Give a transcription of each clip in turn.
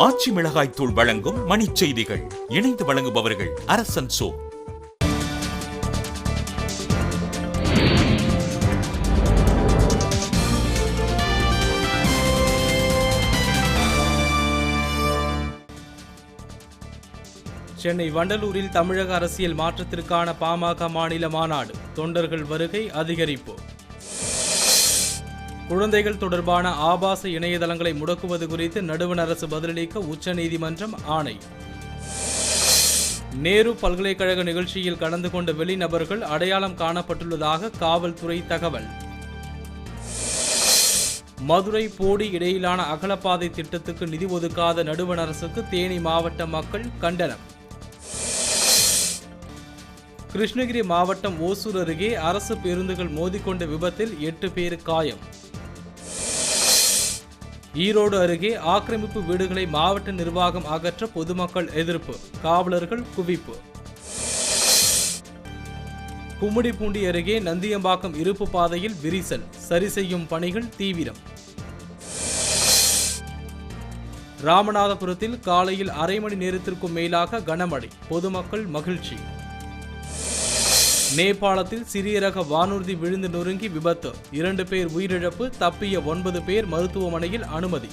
ஆச்சி மிளகாய் தூள் வழங்கும் மணிச் செய்திகள். இணைந்து வழங்குபவர்கள் அரசன் சோ. சென்னை வண்டலூரில் தமிழக அரசியல் மாற்றத்திற்கான பாமக மாநில மாநாடு. தொண்டர்கள் வருகை அதிகரிப்பு. குழந்தைகள் தொடர்பான ஆபாச இணையதளங்களை முடக்குவது குறித்து நடுவண் அரசு பதிலளிக்க உச்சநீதிமன்றம் ஆணை. நேரு பல்கலைக்கழக நிகழ்ச்சியில் கலந்து கொண்ட வெளிநபர்கள் அடையாளம் காணப்பட்டுள்ளதாக காவல்துறை தகவல். மதுரை போடி இடையிலான அகலப்பாதை திட்டத்துக்கு நிதி ஒதுக்காத நடுவண் அரசுக்கு தேனி மாவட்ட மக்கள் கண்டனம். கிருஷ்ணகிரி மாவட்டம் ஓசூர் அருகே அரசு பேருந்துகள் மோதிக்கொண்ட விபத்தில் 8 பேர் காயம். ஈரோடு அருகே ஆக்கிரமிப்பு வீடுகளை மாவட்ட நிர்வாகம் அகற்ற பொதுமக்கள் எதிர்ப்பு. காவலர்கள் குவிப்பு. கும்மிடிப்பூண்டி அருகே நந்தியம்பாக்கம் இருப்பு பாதையில் விரிசல். சரி செய்யும் பணிகள் தீவிரம். ராமநாதபுரத்தில் காலையில் அரை மணி நேரத்திற்கும் மேலாக கனமழை. பொதுமக்கள் மகிழ்ச்சி. நேபாளத்தில் சிறிய ரக வானூர்தி விழுந்து நொறுங்கி விபத்து. 2 பேர் உயிரிழப்பு. தப்பிய 9 பேர் மருத்துவமனையில் அனுமதி.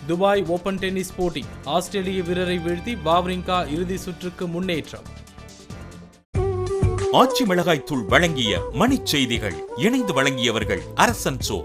துபாய் ஓபன் டென்னிஸ் போட்டி. ஆஸ்திரேலிய வீரரை வீழ்த்தி வாவ்ரிங்கா இறுதி சுற்றுக்கு முன்னேற்றம். ஆச்சி மிளகாய் தூள் வழங்கிய மணிச் செய்திகள். இணைந்து வழங்கியவர்கள் அரசன் சோ.